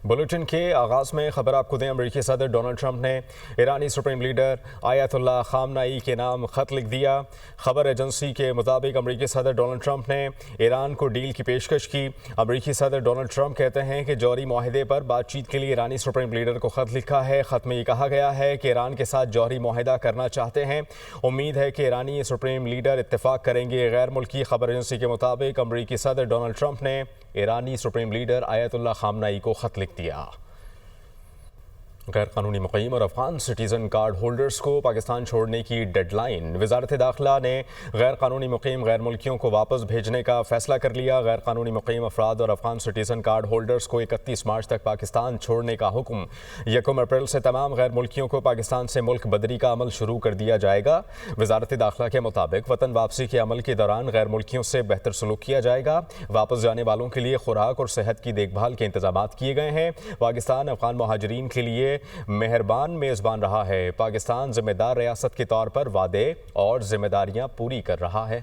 Bulletin के आगाज़ में खबर आपको दें। अमेरिकी सदर डोनाल्ड ट्रंप ने ईरानी सुप्रीम लीडर आयतुल्लाह खामनाई के नाम ख़त लिख दिया। खबर एजेंसी के मुताबिक अमेरिकी सदर डोनाल्ड ट्रंप ने ईरान को डील की पेशकश की। अमेरिकी सदर डोनाल्ड ट्रंप कहते हैं कि जौहरी माहिदे पर बातचीत के लिए ईरानी सुप्रीम लीडर को ख़त लिखा है। ख़त में ये कहा गया है कि ईरान के साथ जौहरी माहिदा करना चाहते हैं। उम्मीद है कि ईरानी सुप्रीम लीडर इत्तेफाक करेंगे। गैर मुल्की खबर एजेंसी के मुताबिक अमेरिकी सदर डोनाल्ड ट्रंप ने ईरानी सुप्रीम लीडर आयतुल्लाह खामनाई को ख़त लिख दिया। गैर कानूनी मुक़ीम और अफगान सिटीज़न कार्ड होल्डर्स को पाकिस्तान छोड़ने की डेडलाइन। वज़ारत दाखिला ने गैर कानूनी मुक़ीम गैर मुल्कियों को वापस भेजने का फ़ैसला कर लिया। गैर कानूनी मुक़ीम अफराद और अफगान सिटीज़न कार्ड होल्डर्स को 31 मार्च तक पाकिस्तान छोड़ने का हुक्म। 1 अप्रैल से तमाम गैर मुल्कियों को पाकिस्तान से मुल्क बदरी का अमल शुरू कर दिया जाएगा। वज़ारत दाखिला के मुताबिक वतन वापसी के अमल के दौरान गैर मुल्कियों से बेहतर सलूक किया जाएगा। वापस जाने वालों के लिए खुराक और सेहत की देखभाल के इंतजाम किए गए हैं। पाकिस्तान अफगान महाजरीन के लिए मेहरबान मेज़बान रहा है। पाकिस्तान जिम्मेदार रियासत के तौर पर वादे और जिम्मेदारियां पूरी कर रहा है।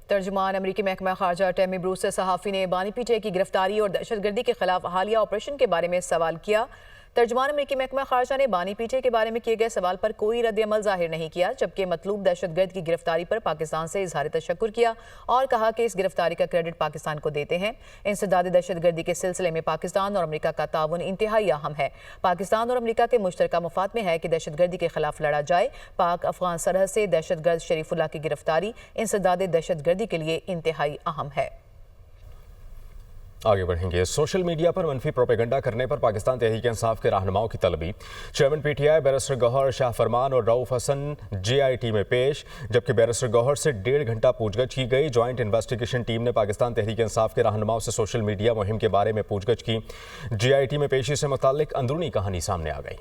तर्जुमान अमरीकी महकमा खारजा टैमी ब्रूस से सहाफ़ी ने बानी पीटीआई की गिरफ्तारी और दहशतगर्दी के खिलाफ हालिया ऑपरेशन के बारे में सवाल किया। तर्जुमान अमरीकी महकमा खारजा ने बानी पीटीआई के बारे में किए गए सवाल पर कोई रद्द-ए-अमल जाहिर नहीं किया, जबकि मतलूब दहशतगर्द की गिरफ्तारी पर पाकिस्तान से इजहार तशक्कुर किया और कहा कि इस गिरफ्तारी का क्रेडिट पाकिस्तान को देते हैं। इंसदाद दहशतगर्दी के सिलसिले में पाकिस्तान और अमरीका का ताउन इंतहाई अहम है। पाकिस्तान और अमरीका के मुश्तरका मफाद में है कि दहशतगर्दी के खिलाफ लड़ा जाए। पाक अफगान सरहद से दहशतगर्द शरीफुल्लाह की गिरफ्तारी इंसदाद दहशतगर्दी के लिए इंतहाई अहम है। आगे बढ़ेंगे। सोशल मीडिया पर मनफी प्रोपेगेंडा करने पर पाकिस्तान तहरीक इंसाफ के रहनुमाओं की तलबी। Chairman PTI barrister Gohar, Shah Farman और रऊफ हसन जेआईटी में पेश, जबकि बैरिस्टर गौहर से 1.5 घंटा पूछगछ की गई। जॉइंट इन्वेस्टिगेशन टीम ने पाकिस्तान तहरीक इंसाफ के रहनुमाओं से सोशल मीडिया मुहिम के बारे में पूछगछ की। जेआईटी में पेशी से मुताल्लिक अंदरूनी कहानी सामने आ गई।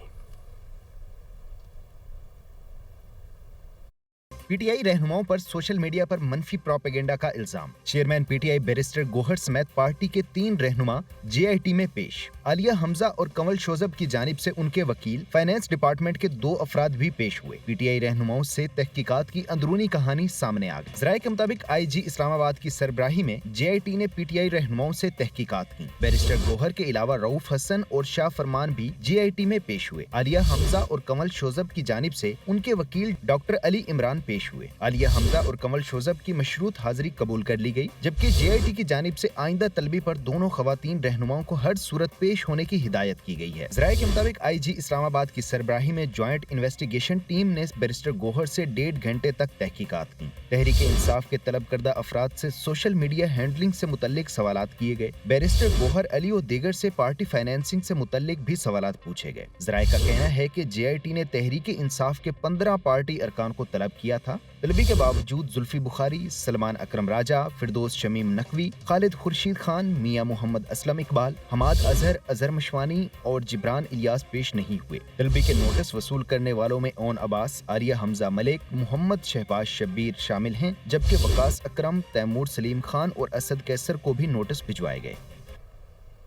पीटीआई रहनुमाओं पर सोशल मीडिया पर मनफी प्रोपेगेंडा का इल्जाम। चेयरमैन पीटीआई बैरिस्टर गौहर समेत पार्टी के 3 रहनुमा जेआईटी में पेश। आलिया हमजा और कंवल शोजब की जानिब से उनके वकील, फाइनेंस डिपार्टमेंट के 2 अफराद भी पेश हुए। पीटीआई रहनुमाओं से तहकीकात की अंदरूनी कहानी सामने आ गई। ज़राए के मुताबिक आईजी इस्लामाबाद की सरबराही में जेआईटी ने पीटीआई रहनुमाओं से तहकीकात की। बैरिस्टर गौहर के अलावा रऊफ हसन और शाह फरमान भी जेआईटी में पेश हुए। आलिया हमजा और कंवल शोजब की जानिब से उनके वकील डॉक्टर अली इमरान पेश हुए। आलिया हमजा और कंवल शोजब की मशरूत हाजिरी कबूल कर ली गई, जबकि जेआईटी की जानिब से आइंदा तलबी पर दोनों खवातीन रहनुमाओं को हर सूरत पेश होने की हिदायत की गई है। ज़राए के मुताबिक आईजी इस्लामाबाद की सरबराही में ज्वाइंट इन्वेस्टिगेशन टीम ने बैरिस्टर गौहर से 1.5 घंटे तक तहकीकात की। तहरीक इंसाफ के तलब करदा अफराद से सोशल मीडिया हैंडलिंग से मुतल्लिक सवालात किए गए। बैरिस्टर गौहर अली और दीगर से पार्टी फाइनेंसिंग से मुतल्लिक भी सवालात पूछे गए। ज़राए का कहना है कि जेआईटी ने तहरीक इंसाफ के 15 पार्टी अरकान को तलब किया था। तलबी के बावजूद जुल्फी बुखारी, सलमान अकरम राजा, फिरदौस शमीम नकवी, खालिद खुर्शीद खान, मियां मोहम्मद असलम इकबाल, हमाद अजहर, अजहर मशवानी और जिब्रान इलियास पेश नहीं हुए। तलबी के नोटिस वसूल करने वालों में ओन अब्बास, आरिया हमजा मलिक, मोहम्मद शहबाज शब्बीर शामिल हैं, जबकि वकास अकरम, तैमूर सलीम खान और असद कैसर को भी नोटिस भिजवाए गए।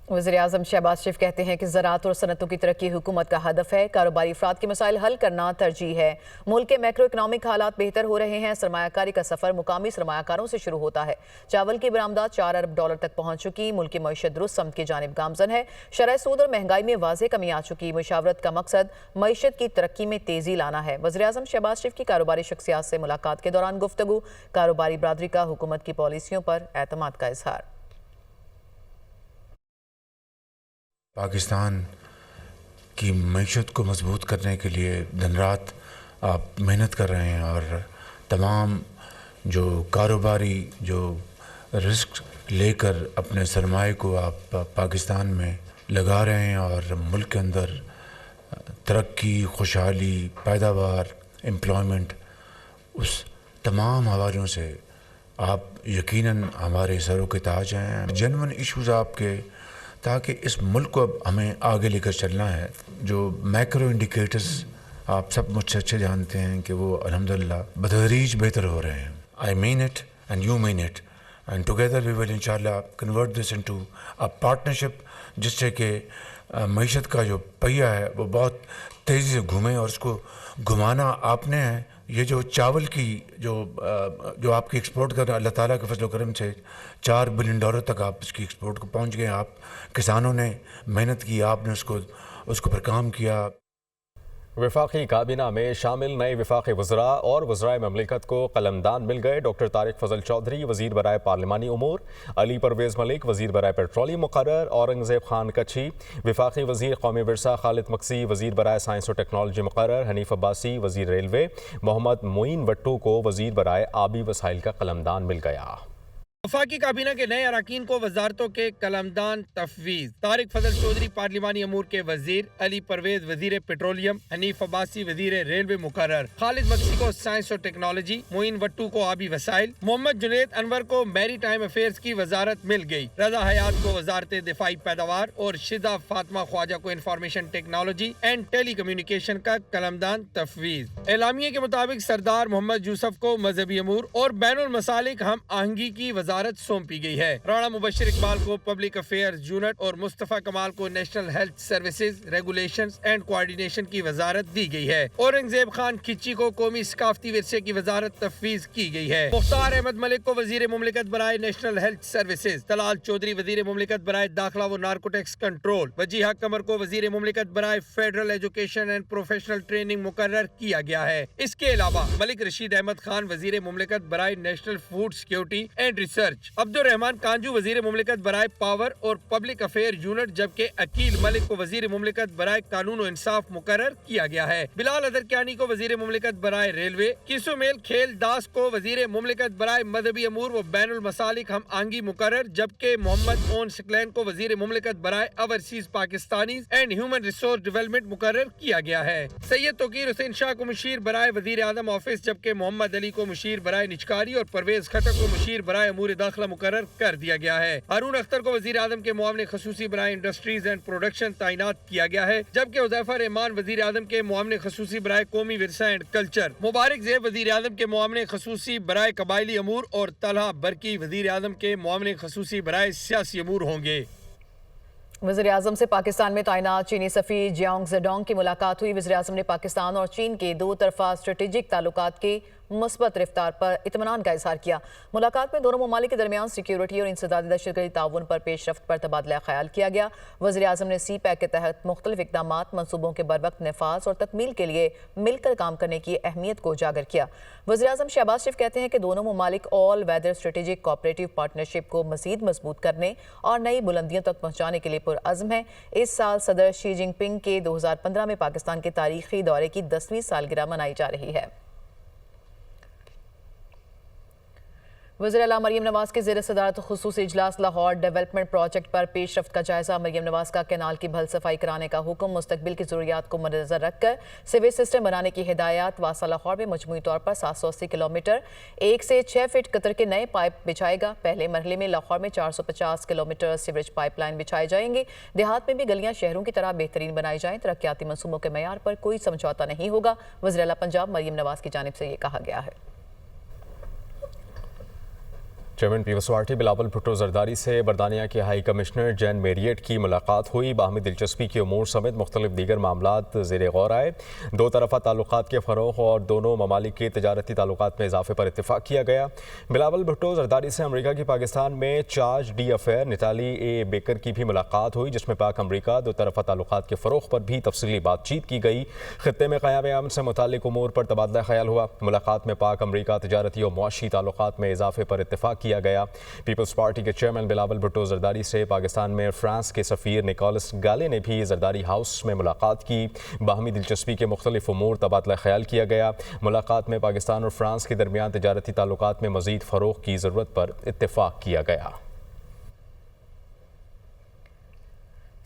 वज़ीर-ए-आज़म शहबाज शरीफ कहते हैं कि ज़राअत और सनतों की तरक्की हुकूमत का हदफ है। कारोबारी अफराद के मसाइल हल करना तरजीह है। मुल्क के मैक्रो इकनॉमिक हालात बेहतर हो रहे हैं। सरमायाकारी का सफ़र मुकामी सरमायाकारों से शुरू होता है। चावल की बरामदात $4 अरब तक पहुँच चुकी। मुल्क की मईशत दुरुस्त समत की जानिब गामजन है। शरह सूद और महंगाई में वाज़ेह कमी आ चुकी। मुशावरत का मकसद मईशत की तरक्की में तेज़ी लाना है। वज़ीर-ए-आज़म शहबाज शरीफ की कारोबारी शख्सियात से मुलाकात के दौरान गुफ्तगू। कारोबारी बरादरी का हुकूमत की पॉलिसियों पर एतमाद का इजहार। पाकिस्तान की मईशत को मजबूत करने के लिए दिन रात आप मेहनत कर रहे हैं और तमाम जो कारोबारी जो रिस्क लेकर अपने सरमाए को आप पाकिस्तान में लगा रहे हैं और मुल्क के अंदर तरक्की, खुशहाली, पैदावार, एम्प्लॉयमेंट, उस तमाम हवालों से आप यकीनन हमारे सरों के ताज हैं। जेन्युइन इश्यूज़ आपके, ताकि इस मुल्क को अब हमें आगे लेकर चलना है। जो मैक्रो इंडिकेटर्स आप सब मुझसे अच्छे जानते हैं कि वो अल्हम्दुलिल्लाह बतदरीज बेहतर हो रहे हैं। I mean it and you mean it and together we will इंशाल्लाह convert this into a partnership, जिससे कि मईशत का जो पहिया है वो बहुत तेज़ी से घूमे और उसको घुमाना आपने है, یہ جو چاول کی جو آپ کی ایکسپورٹ کر اللہ تعالیٰ کے فضل و کرم سے $4 بلین تک آپ اس کی ایکسپورٹ کو پہنچ گئے. آپ کسانوں نے محنت کی, آپ نے اس کو پر کام کیا. وفاقی کابینہ میں شامل نئے وفاقی وزراء اور وزرائے مملکت کو قلمدان مل گئے. ڈاکٹر طارق فضل چودھری وزیر برائے پارلیمانی امور، علی پرویز ملک وزیر برائے پیٹرولیم مقرر، اورنگزیب خان کچھی وفاقی وزیر قومی ورثہ، خالد مکسی وزیر برائے سائنس و ٹیکنالوجی مقرر، حنیف عباسی وزیر ریلوے، محمد معین وٹو کو وزیر برائے آبی وسائل کا قلمدان مل گیا. وفاقی کابینہ کے نئے اراکین کو وزارتوں کے قلمدان تفویض. طارق فضل چودھری پارلیمانی امور کے وزیر، علی پرویز وزیر پیٹرولیم، حنیف عباسی وزیر ریلوے مقرر، خالد مکسی کو سائنس اور ٹیکنالوجی، معین وٹو کو آبی وسائل، محمد جنید انور کو میری ٹائم افیئرز کی وزارت مل گئی. رضا حیات کو وزارت دفاعی پیداوار اور شدہ فاطمہ خواجہ کو information technology and telecommunication کا قلمدان تفویض. اعلامیے کے مطابق سردار محمد یوسف کو مذہبی امور اور بین المسالک ہم آہنگی کی وزارت سونپی گئی ہے. رانا مبشر اقبال کو پبلک افیئرز یونٹ اور مصطفیٰ کمال کو national health services regulations and coordination کی وزارت دی گئی ہے. اورنگزیب خان کھچی کو قومی ثقافتی ورثے کی وزارت تفویض کی گئی ہے. مختار احمد ملک کو وزیر مملکت برائے national health services, Talal Chaudhry وزیر مملکت برائے داخلہ و نارکوٹکس کنٹرول، وجیہہ قمر کو وزیر مملکت برائے federal education and professional training مقرر کیا گیا ہے. اس کے علاوہ ملک رشید احمد خان وزیر مملکت برائے national food security and research, عبد الرحمان کانجو وزیر مملکت برائے پاور اور پبلک افیئر یونٹ، جبکہ عقیل ملک کو وزیر مملکت برائے قانون و انصاف مقرر کیا گیا ہے. بلال ادرکیانی کو وزیر مملکت برائے ریلوے، کسومیل کھیل داس کو وزیر مملکت برائے مذہبی امور و بین المسالک ہم آہنگی مقرر، جبکہ محمد اون سکلین کو وزیر مملکت برائے overseas Pakistanis and human resource development مقرر کیا گیا ہے. سید توقیر حسین شاہ کو مشیر برائے وزیر اعظم آفس، جبکہ محمد علی کو مشیر برائے نجکاری اور پرویز خٹک کو مشیر برائے امور داخلہ مقرر کر دیا گیا ہے. ہارون اختر کو وزیر اعظم کے معاون خصوصی برائے انڈسٹریز اینڈ پروڈکشن تعینات کیا گیا ہے، جبکہ حذیفہ رحمان وزیر اعظم کے معاون خصوصی برائے قومی ورثہ اینڈ کلچر، مبارک زیب وزیر اعظم کے معاون خصوصی برائے قبائلی امور اور طلحہ برکی وزیر اعظم کے معاون خصوصی برائے سیاسی امور ہوں گے. وزیر اعظم سے پاکستان میں تعینات چینی سفیر جیانگ زیڈونگ کی ملاقات ہوئی. وزیر اعظم نے پاکستان اور چین کے دو طرفہ اسٹریٹجک تعلقات کی مثبت رفتار پر اطمینان کا اظہار کیا. ملاقات میں دونوں ممالک کے درمیان سیکیورٹی اور انسدادی دہشت گردی تعاون پر پیش رفت پر تبادلہ خیال کیا گیا. وزیر اعظم نے سی پیک کے تحت مختلف اقدامات، منصوبوں کے بروقت نفاذ اور تکمیل کے لیے مل کر کام کرنے کی اہمیت کو اجاگر کیا. وزیر اعظم شہباز شریف کہتے ہیں کہ دونوں ممالک آل ویدر اسٹریٹجک کوآپریٹو پارٹنرشپ کو مزید مضبوط کرنے اور نئی بلندیوں تک پہنچانے کے لیے پرعزم ہیں. اس سال صدر شی جن پنگ کے 2015 میں پاکستان کے تاریخی دورے کی 10ویں سالگرہ منائی جا رہی ہے. وزیر اعلیٰ مریم نواز کے زیر صدارت خصوصی اجلاس لاہور ڈیولپمنٹ پروجیکٹ پر پیش رفت کا جائزہ. مریم نواز کا کینال کی بھل صفائی کرانے کا حکم. مستقبل کی ضروریات کو مدنظر رکھ کر سیویج سسٹم بنانے کی ہدایات. واسا لاہور میں مجموعی طور پر 780 کلومیٹر 1 سے 6 فٹ قطر کے نئے پائپ بچھائے گا. پہلے مرحلے میں لاہور میں 450 کلومیٹر سیوریج پائپ لائن بچھائے جائیں گے. دیہات میں بھی گلیاں شہروں کی طرح بہترین بنائی جائیں. ترقیاتی منصوبوں کے معیار پر کوئی سمجھوتہ نہیں ہوگا. وزیر اعلیٰ پنجاب مریم نواز کی جانب سے یہ کہا گیا ہے. چیئرمین پیپلز پارٹی بلاول بھٹو زرداری سے برطانیہ کے ہائی کمشنر جین میریٹ کی ملاقات ہوئی. باہمی دلچسپی کے امور سمیت مختلف دیگر معاملات زیر غور آئے. دو طرفہ تعلقات کے فروغ اور دونوں ممالک کے تجارتی تعلقات میں اضافے پر اتفاق کیا گیا. بلاول بھٹو زرداری سے امریکہ کی پاکستان میں چارج ڈی افیئر نٹالی اے بیکر کی بھی ملاقات ہوئی، جس میں پاک امریکہ دو طرفہ تعلقات کے فروغ پر بھی تفصیلی بات چیت کی گئی. خطے میں قیام امن سے متعلق امور پر تبادلہ خیال ہوا. ملاقات میں پاک امریکہ تجارتی اور معاشی تعلقات میں اضافے پر اتفاق کیا گیا. پیپلز پارٹی کے چیئرمین بلاول بھٹو زرداری سے پاکستان میں فرانس کے سفیر نکولس گالے نے بھی زرداری ہاؤس میں ملاقات کی. باہمی دلچسپی کے مختلف امور تبادلہ خیال کیا گیا. ملاقات میں پاکستان اور فرانس کے درمیان تجارتی تعلقات میں مزید فروغ کی ضرورت پر اتفاق کیا گیا.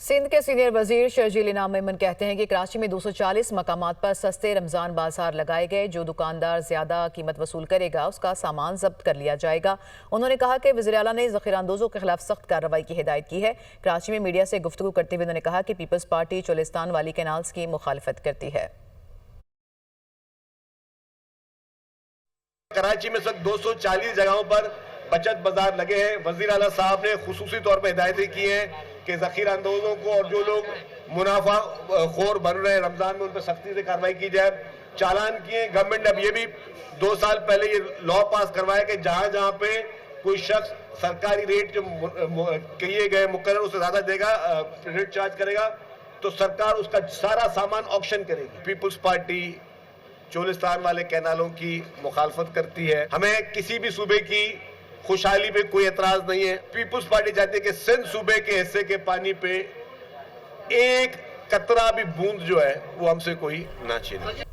سندھ کے سینئر وزیر شرجیل انعام میمن کہتے ہیں کہ کراچی میں 240 مقامات پر سستے رمضان بازار لگائے گئے. جو دکاندار زیادہ قیمت وصول کرے گا اس کا سامان ضبط کر لیا جائے گا. انہوں نے کہا کہ وزیر اعلیٰ نے ذخیرہ اندوزوں کے خلاف سخت کارروائی کی ہدایت کی ہے. کراچی میں میڈیا سے گفتگو کرتے ہوئے انہوں نے کہا کہ پیپلز پارٹی چولستان والی کینالز کی مخالفت کرتی ہے. کراچی میں سب 240 جگہوں پر بچت بازار لگے ہیں. وزیر اعلیٰ صاحب نے خصوصی طور پر ہدایتیں کی ہیں کہ ذخیرہ اندوزوں کو اور جو لوگ منافع خور بن رہے ہیں رمضان میں ان پر سختی سے کارروائی کی جائے. चालान किए। गवर्नमेंट ने अब ये भी 2 साल पहले ये लॉ पास करवाया कि जहां जहां पे कोई शख्स सरकारी रेट जो किए गए मुकर्रर उससे ज्यादा देगा, रेट चार्ज करेगा, तो सरकार उसका सारा सामान ऑक्शन करेगी। पीपुल्स पार्टी चोलिस्तान वाले कैनालों की मुखालफत करती है। हमें किसी भी सूबे की खुशहाली पे कोई एतराज नहीं है। पीपुल्स पार्टी चाहती है कि सिंध सूबे के हिस्से के पानी पे एक कतरा भी बूंद जो है वो हमसे कोई ना छीने।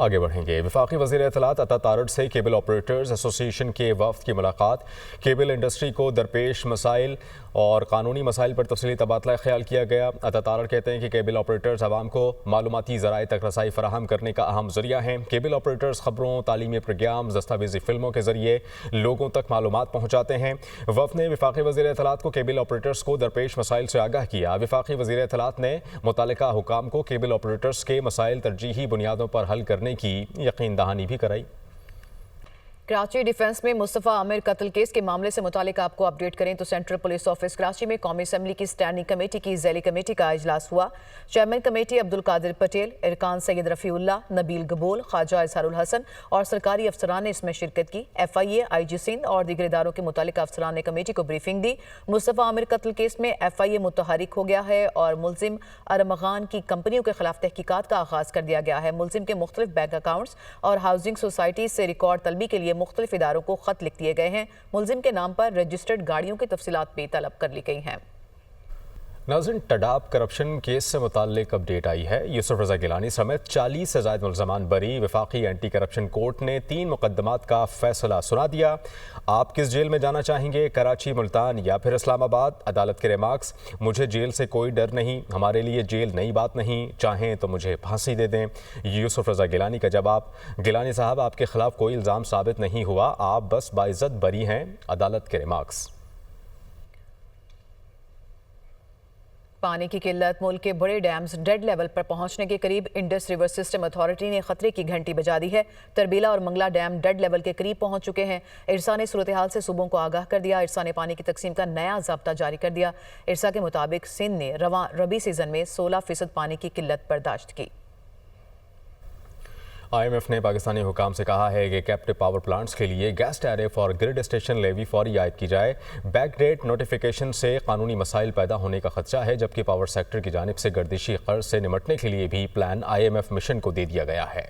आगे बढ़ेंगे। वफाकी वज़ीर इत्तलात अता तारड़ से केबल ऑपरेटर्स एसोसिएशन के वफ़द की मुलाकात। केबल इंडस्ट्री को दरपेश मसाइल और कानूनी मसाइल पर तफसीली तबादला ख्याल किया गया। अता तारड़ कहते हैं कि केबल ऑपरेटर्स आवाम को मालूमाती ज़राए तक रसाई फराहम करने का अहम ज़रिया हैं। केबल ऑपरेटर्स ख़बरों, तालीमी प्रोग्राम, दस्तावेज़ी फ़िल्मों के ज़रिए लोगों तक मालूमात पहुँचाते हैं। वफ़द ने वफाकी वज़ीर इत्तलात को केबल ऑपरेटर्स को दरपेश मसाइल से आगाह किया। वफाकी वज़ीर इत्तलात ने मुतल्लिका हुकाम को केबल ऑपरेटर्स के मसाइल तरजीही बुनियादों पर हल करने की यकीन दहानी भी कराई। कराची डिफेंस में मुस्तफ़ा आमिर कत्ल केस के मामले से मुतालिक आपको अपडेट करें तो सेंट्रल पुलिस ऑफिस कराची में कौमी असम्बली की स्टैंडिंग कमेटी की ज़ैली कमेटी का इजलास हुआ। चेयरमैन कमेटी अब्दुल कादिर पटेल, इरकान सैयद रफ़ीउल्लाह, नबील गबोल, ख्वाजा इजहारुल हसन और सरकारी अफसरान ने इसमें शिरकत की। FIA, IG सिंध और दीगर इदारों के मुतालिक अफसरान ने कमेटी को ब्रीफिंग दी। मुस्तफ़ा आमिर कत्ल केस में FIA मुतहरिक हो गया है और मुलजिम अरमगान की कंपनियों के खिलाफ तहकीकात का आगाज़ कर दिया गया है। मुलजिम के मुख्तलिफ बैंक अकाउंट्स और हाउसिंग सोसाइटी से रिकॉर्ड तलबी के लिए मुख्तलिफ इदारों को खत लिख दिए गए हैं। मुलजिम के नाम पर रजिस्टर्ड गाड़ियों की तफसीलात भी तलब कर ली गई हैं। नाज़रीन, टडाब करप्शन केस से मुताल्लिक अपडेट आई है। यूसुफ रज़ा गिलानी समेत 40 से ज़ायद मुल्ज़मान बरी। वफाकी एंटी करप्शन कोर्ट ने 3 मुकदमात का फैसला सुना दिया। आप किस जेल में जाना चाहेंगे, कराची, मुल्तान या फिर इस्लामाबाद? अदालत के रिमार्क्स, मुझे जेल से कोई डर नहीं, हमारे लिए जेल नई बात नहीं, चाहें तो मुझे फांसी दे दें। यूसुफ रज़ा गिलानी का जवाब, गिलानी साहब आपके खिलाफ कोई इल्ज़ाम साबित नहीं हुआ, आप बस बाइज़्ज़त बरी हैं। अदालत के रिमार्क्स। पानी की किल्लत, मुल्क के बड़े डैम्स डेड लेवल पर पहुंचने के करीब। इंडस रिवर सिस्टम अथॉरिटी ने खतरे की घंटी बजा दी है। तरबीला और मंगला डैम डेड लेवल के करीब पहुंच चुके हैं। इरसा ने सूरत हाल से सूबों को आगाह कर दिया। इरसा ने पानी की तकसीम का नया ज़ाब्ता जारी कर दिया। इरसा के मुताबिक सिंध ने रवां रबी सीजन में 16% पानी की किल्लत बर्दाश्त की। IMF ने पाकिस्तानी हुकाम से कहा है कि कैप्टिव पावर प्लांट्स के लिए गैस टैरिफ और ग्रिड स्टेशन लेवी फौरी आयद की जाए। बैकडेट नोटिफिकेशन से कानूनी मसाइल पैदा होने का खदशा है, जबकि पावर सेक्टर की जानिब से गर्दिशी कर्ज से निमटने के लिए भी प्लान IMF मिशन को दे दिया गया है।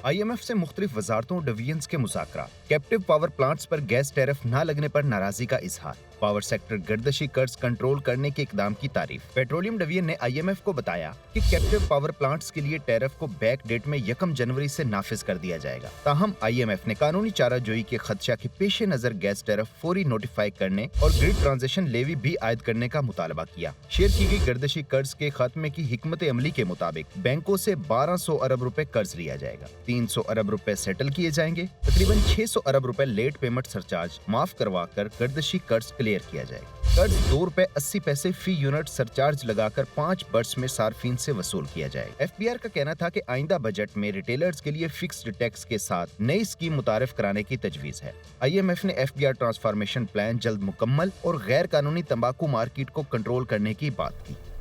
IMF से मुख्तलिफ वजारतों डिवीजन्स के मुज़ाकरा। कैप्टिव पावर प्लांट्स पर गैस टैरिफ न लगने पर नाराजगी का इजहार। पावर सेक्टर गर्दशी कर्ज कंट्रोल करने के इकदाम की तारीफ। पेट्रोलियम डिवीजन ने IMF को बताया कि कैप्टिव पावर प्लांट्स के लिए टैरिफ को बैक डेट में 1 जनवरी से नाफिज कर दिया जाएगा। ताहम IMF ने कानूनी चाराजोई के खदशा के पेश नजर गैस टैरिफ फौरी नोटिफाई करने और ग्रिड ट्रांजिशन लेवी भी आयद करने का मुतालबा किया। शेयर की गई गर्दशी कर्ज के खात्मे की हिकमत अमली के मुताबिक बैंकों से 1200 अरब रुपए कर्ज लिया जाएगा। 300 अरब रुपए सेटल किए जाएंगे। तकरीबन 600 अरब रुपए लेट पेमेंट सरचार्ज माफ करवा कर गर्दशी कर्ज क्लियर किया जाएगा। कर्ज 2 रुपए 80 पैसे फी यूनिट सरचार्ज लगाकर 5 बर्स में सार्फिन से वसूल किया जाएगा। FBR का कहना था कि आइंदा बजट में रिटेलर्स के लिए फिक्स्ड टैक्स के साथ नई स्कीम मुतारिफ कराने की तजवीज है। IMF ने FBR ट्रांसफॉर्मेशन प्लान जल्द मुकम्मल और गैर कानूनी तंबाकू मार्केट को कंट्रोल करने की बात की।